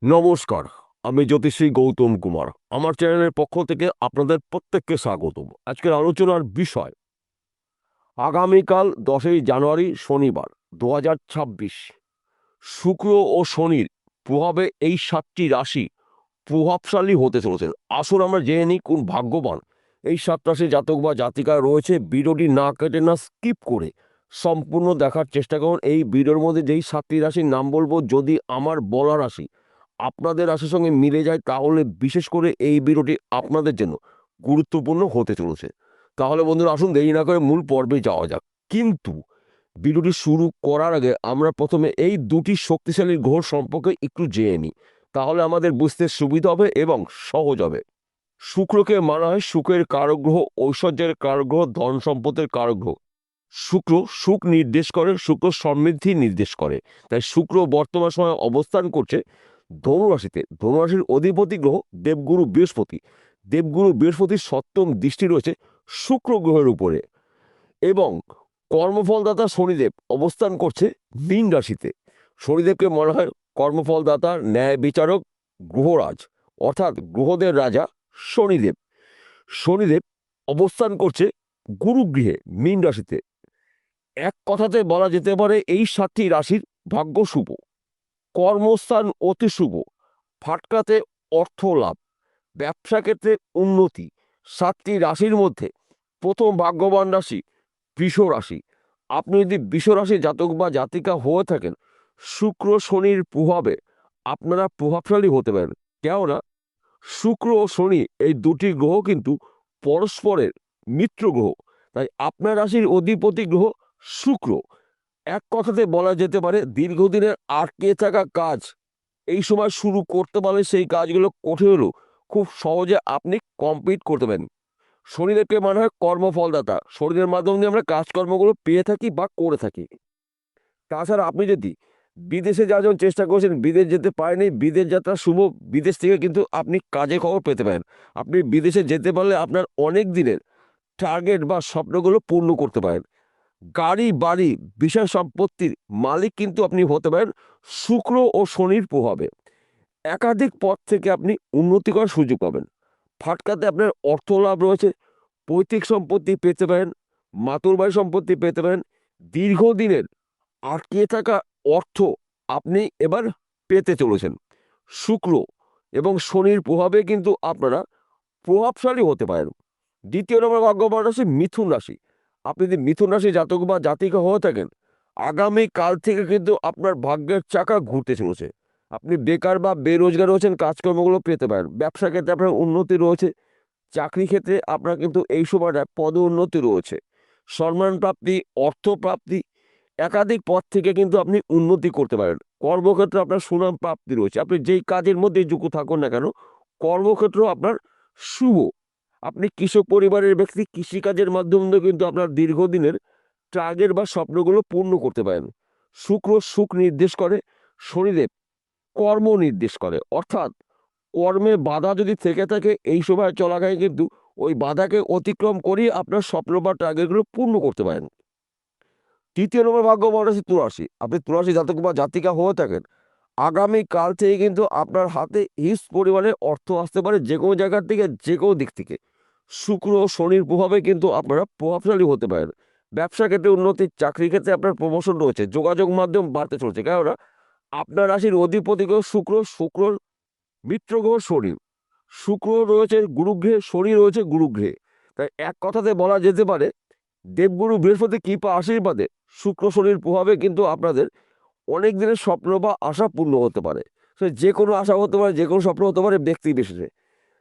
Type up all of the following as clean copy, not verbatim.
নমস্কার, আমি জ্যোতিষী গৌতম কুমার। আমার চ্যানেলের পক্ষ থেকে আপনাদের প্রত্যেককে স্বাগতম। আজকের আলোচনার বিষয় আগামীকাল 10ই জানুয়ারি শনিবার 2026 শুক্র ও শনির প্রভাবে এই 7টি রাশি প্রভাবশালী হতে চলেছে। আসুন আমরা জেনে নিই কোন ভাগ্যবান এই 7 রাশি জাতক বা জাতিকা রয়েছে। ভিডিওটি না কেটে না স্কিপ করে সম্পূর্ণ দেখার চেষ্টা করুন। এই ভিডিওর মধ্যে যেই 7টি রাশির নাম বলবো, যদি আমার বলা রাশি আপনাদের রাশির সঙ্গে মিলে যায় তাহলে বিশেষ করে এই ভিডিওটি আপনাদের জন্য গুরুত্বপূর্ণ হতে চলেছে। তাহলে বন্ধুরা আসুন দেরি না করে মূল পর্বে যাওয়া যাক। কিন্তু ভিডিওটি শুরু করার আগে আমরা প্রথমে এই দুটি শক্তিশালী গ্রহ সম্পর্কে একটু জেনে নিই, তাহলে আমাদের বুঝতে সুবিধা হবে এবং সহজ হবে। শুক্রকে মানা হয় সুখের কারক গ্রহ, ঐশ্বর্যের কারক গ্রহ, ধন সম্পদের কারক গ্রহ। শুক্র সুখ নির্দেশ করে, শুক্র সমৃদ্ধি নির্দেশ করে। তাই শুক্র বর্তমান সময়ে অবস্থান করছে ধনুরাশিতে। ধনুরাশির অধিপতি গ্রহ দেবগুরু বৃহস্পতি। দেবগুরু বৃহস্পতির সপ্তম দৃষ্টি রয়েছে শুক্র গ্রহের উপরে। এবং কর্মফলদাতা শনিদেব অবস্থান করছে মীন রাশিতে। শনিদেবকে মনে হয় কর্মফলদাতা, ন্যায় বিচারক, গ্রহরাজ, অর্থাৎ গ্রহদের রাজা শনিদেব। শনিদেব অবস্থান করছে গুরুগৃহে মীন রাশিতে। এক কথাতে বলা যেতে পারে এই 7টি রাশির ভাগ্য শুভ, কর্মস্থান অতি শুভ, ফাটকাতে অর্থ লাভ, ব্যবসা ক্ষেত্রে উন্নতি। 7টি রাশির মধ্যে প্রথম ভাগ্যবান রাশি বৃষ রাশি। আপনি যদি বৃষ রাশি জাতক বা জাতিকা হয়ে থাকেন, শুক্র শনির প্রভাবে আপনারা প্রভাবশালী হতে পারেন। কেননা শুক্র ও শনি এই দুটি গ্রহ কিন্তু পরস্পরের মিত্র গ্রহ। তাই আপনার রাশির অধিপতি গ্রহ শুক্র। এক কথাতে বলা যেতে পারে দীর্ঘদিনের আটকে থাকা কাজ এই সময় শুরু করতে পারলে সেই কাজগুলো কঠিন হলেও খুব সহজে আপনি কমপ্লিট করতে পারেন। শনিদেবকে মনে হয় কর্মফলদাতা, শরীরের মাধ্যমে আমরা কাজকর্মগুলো পেয়ে থাকি বা করে থাকি। তাছাড়া আপনি যদি বিদেশে যাওয়ার জন্য চেষ্টা করছেন, বিদেশ যেতে পারেনি, বিদেশ যাত্রা শুভ। বিদেশ থেকে কিন্তু আপনি কাজের খবর পেতে পারেন। আপনি বিদেশে যেতে পারলে আপনার অনেক দিনের টার্গেট বা স্বপ্নগুলো পূর্ণ করতে পারেন। গাড়ি বাড়ি বিষয় সম্পত্তির মালিক কিন্তু আপনি হতে পারেন শুক্র ও শনির প্রভাবে। একাধিক পথ থেকে আপনি উন্নতি করার সুযোগ পাবেন। ফাটকাতে আপনার অর্থ লাভ রয়েছে, পৈতৃক সম্পত্তি পেতে পারেন, মাতুর বাড়ি সম্পত্তি পেতে পারেন। দীর্ঘদিনের আটকে থাকা অর্থ আপনি এবার পেতে চলেছেন। শুক্র এবং শনির প্রভাবে কিন্তু আপনারা প্রভাবশালী হতে পারেন। দ্বিতীয় নম্বর ভাগ্যবান রাশি মিথুন রাশি। আপনি যদি মিথুন রাশি জাতক বা জাতিকা হয়ে থাকেন, আগামী কাল থেকে কিন্তু আপনার ভাগ্যের চাকা ঘুরতে চলেছে। আপনি বেকার বা বেরোজগার রয়েছেন, কাজকর্মগুলো পেতে পারেন। ব্যবসা ক্ষেত্রে আপনার উন্নতি রয়েছে। চাকরি ক্ষেত্রে আপনার কিন্তু এই সময়টা পদোন্নতি রয়েছে। সম্মান প্রাপ্তি, অর্থ প্রাপ্তি, একাধিক পথ থেকে কিন্তু আপনি উন্নতি করতে পারেন। কর্মক্ষেত্রে আপনার সুনাম প্রাপ্তি রয়েছে। আপনি যেই কাজের মধ্যে যুক্ত থাকুন না কেন, কর্মক্ষেত্র আপনার শুভ। আপনি কৃষক পরিবারের ব্যক্তি, কৃষিকাজের মাধ্যমে কিন্তু আপনার দীর্ঘদিনের টার্গেট বা স্বপ্নগুলো পূর্ণ করতে পারেন। শুক্র সুখ নির্দেশ করে, শনিদেব কর্ম নির্দেশ করে। অর্থাৎ কর্মে বাধা যদি থেকে থাকে এই সময় চলাকালীন কিন্তু ওই বাধাকে অতিক্রম করিয়ে আপনার স্বপ্ন বা টার্গেটগুলো পূর্ণ করতে পারেন। তৃতীয় নম্বর ভাগ্যবান রাশি তুলারাশি। আপনি তুলারাশি জাতক বা জাতিকা হয়ে থাকেন, আগামী কাল থেকে কিন্তু আপনার হাতে হিউজ পরিমাণে অর্থ আসতে পারে, যে কোনো জায়গার থেকে, যে কোনো দিক থেকে। শুক্র ও শনির প্রভাবে কিন্তু আপনারা প্রভাবশালী হতে পারেন। ব্যবসা ক্ষেত্রে উন্নতি, চাকরি ক্ষেত্রে আপনার প্রমোশন রয়েছে, যোগাযোগ মাধ্যম বাড়তে চলছে। কেননা আপনার রাশির অধিপতি গ্রহ শুক্র, শুক্র মিত্র গ্রহ শনি। শুক্র রয়েছে গুরুগৃহে, শনি রয়েছে গুরুগৃহে। তাই এক কথাতে বলা যেতে পারে দেবগুরু বৃহস্পতি কৃপা আশীর্বাদে শুক্র শনির প্রভাবে কিন্তু আপনাদের অনেক দিনের স্বপ্ন বা আশা পূর্ণ হতে পারে। সে যে কোনো আশা হতে পারে, যে কোনো স্বপ্ন হতে পারে ব্যক্তি বিশেষে।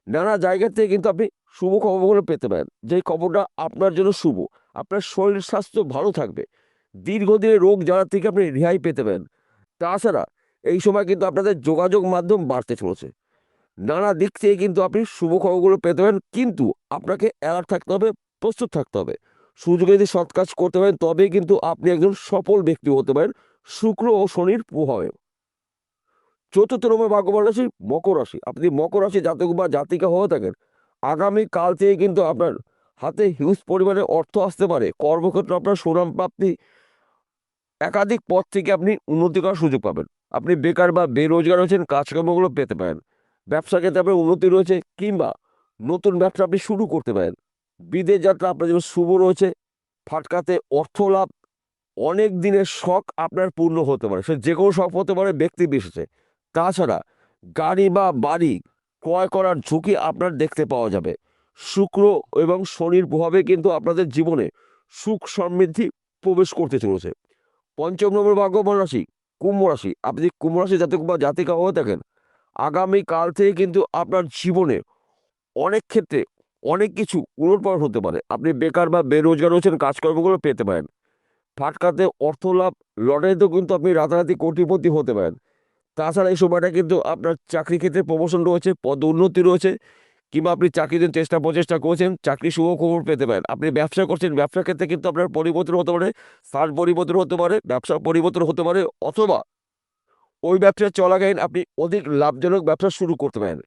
নানা জায়গা থেকে কিন্তু আপনি শুভ খবরগুলো পেতে পারেন, যেই খবরটা আপনার জন্য শুভ। আপনার শরীর স্বাস্থ্য ভালো থাকবে, দীর্ঘদিনের রোগ জ্বালা থেকে আপনি রেহাই পেতে পারেন। তাছাড়া এই সময় কিন্তু আপনাদের যোগাযোগ মাধ্যম বাড়তে চলেছে। নানা দিক থেকে কিন্তু আপনি শুভ খবরগুলো পেতে পারেন, কিন্তু আপনাকে অ্যালার্ট থাকতে হবে, প্রস্তুত থাকতে হবে। সুযোগে যদি সৎ কাজ করতে পারেন তবেই কিন্তু আপনি একজন সফল ব্যক্তি হতে পারেন শুক্র ও শনির প্রভাবে। চতুর্থ নম্বর ভাগ্যবান রাশি মকর রাশি। আপনি মকর রাশি জাতক বা জাতিকা হয়ে থাকেন, আগামী কাল থেকে কিন্তু আপনার হাতে হিউজ পরিমাণে অর্থ আসতে পারে। কর্মক্ষেত্রে আপনার সুনাম প্রাপ্তি, একাধিক পথ থেকে আপনি উন্নতি করার সুযোগ পাবেন। আপনি বেকার বা বেরোজগার রয়েছেন, কাজকর্মগুলো পেতে পারেন। ব্যবসা ক্ষেত্রে আপনার উন্নতি রয়েছে, কিংবা নতুন ব্যবসা আপনি শুরু করতে পারেন। বিদেশ যাত্রা আপনার জন্য শুভ রয়েছে। ফাটকাতে অর্থ লাভ, অনেক দিনের শখ আপনার পূর্ণ হতে পারে, সে যে কোনো শখ হতে পারে ব্যক্তি বিশেষে। তাছাড়া গাড়ি বা বাড়ি ক্রয় করার ঝুঁকি আপনার দেখতে পাওয়া যাবে। শুক্র এবং শনির প্রভাবে কিন্তু আপনাদের জীবনে সুখ সমৃদ্ধি প্রবেশ করতে চলেছে। পঞ্চম নম্বর ভাগ্যবান রাশি কুম্ভ রাশি। আপনি যদি কুম্ভ রাশি জাতক বা জাতিকা হয়ে থাকেন, আগামী কাল থেকে কিন্তু আপনার জীবনে অনেক ক্ষেত্রে অনেক কিছু উলটপালট হতে পারে। আপনি বেকার বা বেরোজগার রয়েছেন, কাজকর্মগুলো পেতে পারেন। ফাটকাতে অর্থ লাভ, লটারিতেও কিন্তু আপনি রাতারাতি কোটিপতি হতে পারেন। তাছাড়া এই সময়টা কিন্তু আপনার চাকরি ক্ষেত্রে প্রমোশন রয়েছে, পদ উন্নতি রয়েছে, কিংবা আপনি চাকরির জন্য প্রচেষ্টা করছেন, চাকরি শুভ খবর পেতে পারেন। আপনি ব্যবসা করছেন, ব্যবসার ক্ষেত্রে কিন্তু আপনার পরিবর্তন হতে পারে, স্থান পরিবর্তন হতে পারে, ব্যবসার পরিবর্তন হতে পারে, অথবা ওই ব্যবসা চলাকালীন আপনি অধিক লাভজনক ব্যবসা শুরু করতে পারেন।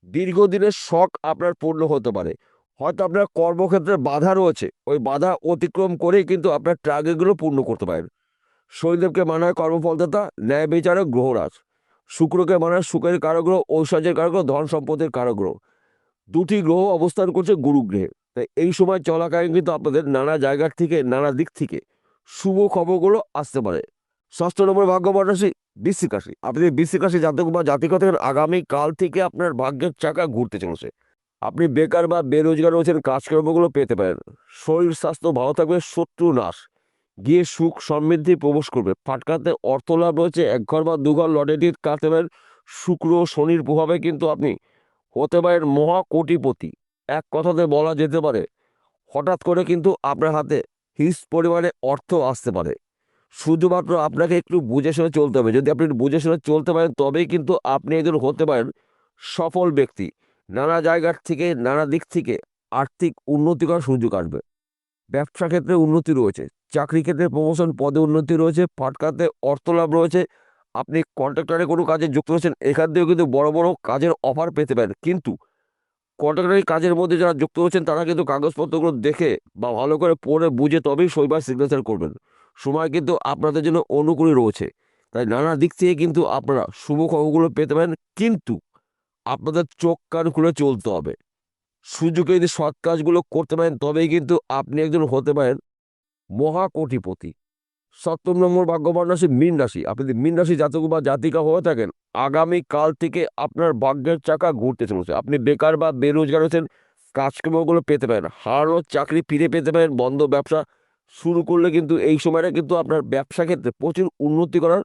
দীর্ঘদিনের শখ আপনার পূর্ণ হতে পারে। হয়তো আপনার কর্মক্ষেত্রে বাধা রয়েছে, ওই বাধা অতিক্রম করেই কিন্তু আপনার টার্গেটগুলো পূর্ণ করতে পারেন। শনিদেবকে মানা হয় কর্মফলদাতা, ন্যায় বিচারক গ্রহরাজ। শুক্রকে মানা হয় সুখের কারক গ্রহ, ঐশ্বর্যের কারক গ্রহ, ধন সম্পদের কারক গ্রহ। দুটি গ্রহ অবস্থান করছে গুরুগ্রহে। তাই এই সময় চলাকালীন কিন্তু আপনাদের নানা জায়গার থেকে, নানা দিক থেকে শুভ খবরগুলো আসতে পারে। ষষ্ঠ নম্বর ভাগ্যবান রাশি বৃশ্চিক রাশি। আপনি বৃশ্চিক রাশি জাতক বা জাতিকা থেকে আগামী কাল থেকে আপনার ভাগ্যের চাকা ঘুরতে চলেছে। আপনি বেকার বা বেরোজগার রয়েছেন, কাজকর্মগুলো পেতে পারেন। শরীর স্বাস্থ্য ভালো থাকবে, শত্রু নাশ, গিয়ে সুখ সমৃদ্ধি প্রবেশ করবে। ফাটকাতে অর্থ লাভ রয়েছে, এক ঘর বা দুঘর লটারি কাটতে পারেন। শুক্র শনির প্রভাবে কিন্তু আপনি হতে পারেন মহা কোটিপতি। এক কথাতে বলা যেতে পারে হঠাৎ করে কিন্তু আপনার হাতে হিউজ পরিমাণে অর্থ আসতে পারে। শুধুমাত্র আপনাকে একটু বুঝে শুনে চলতে হবে। যদি আপনি একটু বুঝে শুনে চলতে পারেন, তবেই কিন্তু আপনি একজন হতে পারেন সফল ব্যক্তি। নানা জায়গার থেকে, নানা দিক থেকে আর্থিক উন্নতি করার সুযোগ আসবে। ব্যবসা ক্ষেত্রে উন্নতি রয়েছে, চাকরি ক্ষেত্রে প্রমোশন, পদে উন্নতি রয়েছে, ফাটকাতে অর্থ লাভ রয়েছে। আপনি কন্ট্রাক্টরে কোনো কাজে যুক্ত রয়েছেন, এখান থেকেও কিন্তু বড় বড় কাজের অফার পেতে পারেন। কিন্তু কন্ট্রাক্টরি কাজের মধ্যে যারা যুক্ত হচ্ছেন, তারা কিন্তু কাগজপত্রগুলো দেখে বা ভালো করে পড়ে বুঝে তবেই সইবার সিগনেচার করবেন। সময় কিন্তু আপনাদের জন্য অনুকূলই রয়েছে। তাই নানা দিক থেকে কিন্তু আপনারা শুভ খবরগুলো পেতে পারেন। কিন্তু আপনাদের চোখ কান খুলে চলতে হবে। সুযোগে যদি সৎ কাজগুলো করতে পারেন, তবেই কিন্তু আপনি একজন হতে পারেন মহা কোটিপতি। সপ্তম নম্বর ভাগ্যবান রাশি মীন রাশি। আপনি যদি মীন রাশি জাতক বা জাতিকা হয়ে থাকেন, আগামী কাল থেকে আপনার ভাগ্যের চাকা ঘুরতে চলেছে। আপনি বেকার বা বেরোজগার হচ্ছেন, কাজকর্মগুলো পেতে পারেন। হারানো চাকরি ফিরে পেতে পারেন। বন্ধ ব্যবসা শুরু করলে কিন্তু এই সময়টা কিন্তু আপনার ব্যবসা ক্ষেত্রে প্রচুর উন্নতি করার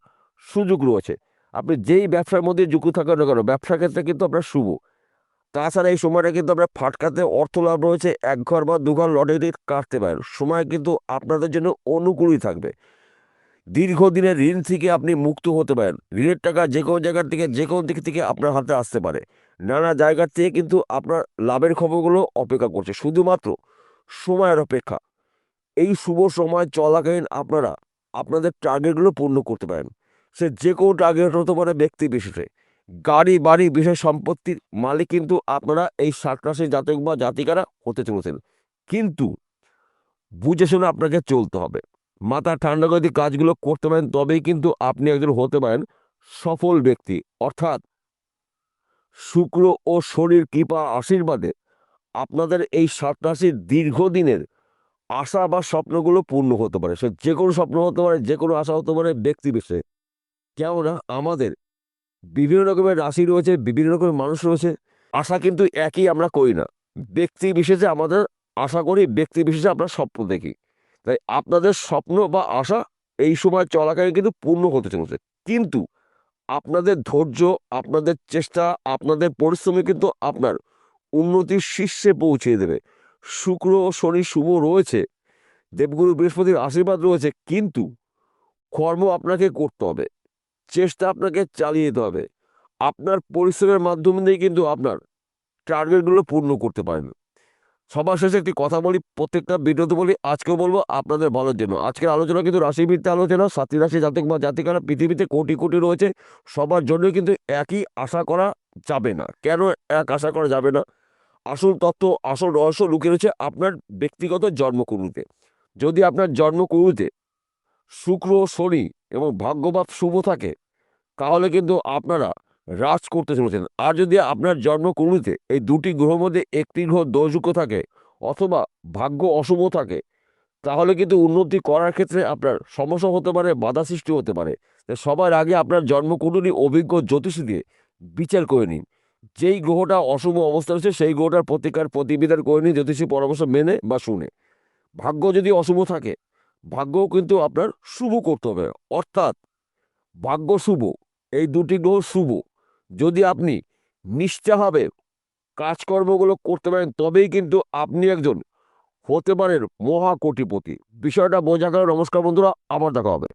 সুযোগ রয়েছে। আপনি যেই ব্যবসার মধ্যে যুক্ত থাকেন না কেন, ব্যবসা ক্ষেত্রে কিন্তু আপনার শুভ। তাছাড়া এই সময়টা কিন্তু আপনার ফাটকাতে অর্থ লাভ রয়েছে, এক ঘর বা দুঘর লটারি কাটতে পারেন। সময় কিন্তু আপনাদের জন্য অনুকূলই থাকবে। দীর্ঘদিনের ঋণ থেকে আপনি মুক্ত হতে পারেন। ঋণের টাকা যে কোনো জায়গার থেকে, যে কোনো দিক থেকে আপনার হাতে আসতে পারে। নানা জায়গার থেকে কিন্তু আপনার লাভের খবরগুলো অপেক্ষা করছে, শুধুমাত্র সময়ের অপেক্ষা। এই শুভ সময় চলাকালীন আপনারা আপনাদের টার্গেটগুলো পূর্ণ করতে পারেন। সে যে কোনো টার্গেট হতে পারে ব্যক্তি বিশেষে। গাড়ি বাড়ি বিষয় সম্পত্তির মালিক কিন্তু আপনারা এই 7 রাশির জাতক বা জাতিকারা হতে চলেছেন। কিন্তু বুঝে শুনে আপনাকে চলতে হবে। মাথা ঠান্ডা করে দিয়ে কাজগুলো করতে পারেন, তবেই কিন্তু আপনি একজন হতে পারেন সফল ব্যক্তি। অর্থাৎ শুক্র ও শনির কৃপা আশীর্বাদে আপনাদের এই 7 রাশির দীর্ঘদিনের আশা বা স্বপ্নগুলো পূর্ণ হতে পারে। সে যে কোনো স্বপ্ন হতে পারে, যে কোনো আশা হতে পারে ব্যক্তি বিশেষে। কেননা আমাদের বিভিন্ন রকমের রাশি রয়েছে, বিভিন্ন রকমের মানুষ রয়েছে। আশা কিন্তু একই আমরা করি না। ব্যক্তি বিশেষে আমাদের আশা করি, ব্যক্তি বিশেষে আমরা স্বপ্ন দেখি। তাই আপনাদের স্বপ্ন বা আশা এই সময় চলাকালীন কিন্তু পূর্ণ হতে চলেছে। কিন্তু আপনাদের ধৈর্য, আপনাদের চেষ্টা, আপনাদের পরিশ্রমে কিন্তু আপনার উন্নতির শীর্ষে পৌঁছে দেবে। শুক্র ও শনি শুভ রয়েছে, দেবগুরু বৃহস্পতির আশীর্বাদ রয়েছে, কিন্তু কর্ম আপনাকে করতে হবে, চেষ্টা আপনাকে চালিয়ে যেতে হবে। আপনার পরিশ্রমের মাধ্যমে দিয়ে কিন্তু আপনার টার্গেটগুলো পূর্ণ করতে পারেন। সবার শেষে একটি কথা বলি, প্রত্যেকটা ভিডিওতে বলি, আজকেও বলবো, আপনাদের ভালোর জন্য। আজকের আলোচনা কিন্তু রাশিভিত্তিক আলোচনা। 7টি রাশি জাতক বা জাতিকারা পৃথিবীতে কোটি কোটি রয়েছে, সবার জন্য কিন্তু একই আশা করা যাবে না। কেন এক আশা করা যাবে না? আসল তত্ত্ব, আসল রহস্য লুকিয়ে রয়েছে আপনার ব্যক্তিগত জন্মকুণ্ডলিতে। যদি আপনার জন্মকুণ্ডলিতে শুক্র শনি এবং ভাগ্যভাব শুভ থাকে, তাহলে কিন্তু আপনারা রাজ করতে চলেছেন। আর যদি আপনার জন্মকুণ্ডলিতে এই দুটি গ্রহের মধ্যে একটি গ্রহ দোষযুক্ত থাকে অথবা ভাগ্য অশুভ থাকে, তাহলে কিন্তু উন্নতি করার ক্ষেত্রে আপনার সমস্যা হতে পারে, বাধা সৃষ্টি হতে পারে। তাই সবার আগে আপনার জন্মকুণ্ডলী অভিজ্ঞ জ্যোতিষী দিয়ে বিচার করে নিন। যেই গ্রহটা অশুভ অবস্থা হচ্ছে সেই গ্রহটার প্রতিকার প্রতিবিধান করে নিন জ্যোতিষী পরামর্শ মেনে বা শুনে। ভাগ্য যদি অশুভ থাকে, ভাগ্যও কিন্তু আপনার শুভ করতে হবে। অর্থাৎ ভাগ্য শুভ, এই দুটি গ্রহ শুভ। যদি আপনি নিষ্ঠাভাবে কাজকর্মগুলো করতে পারেন, তবেই কিন্তু আপনি একজন হতে পারেন মহা কোটিপতি। বিষয়টা বোঝা গেল। নমস্কার বন্ধুরা, আবার দেখা হবে।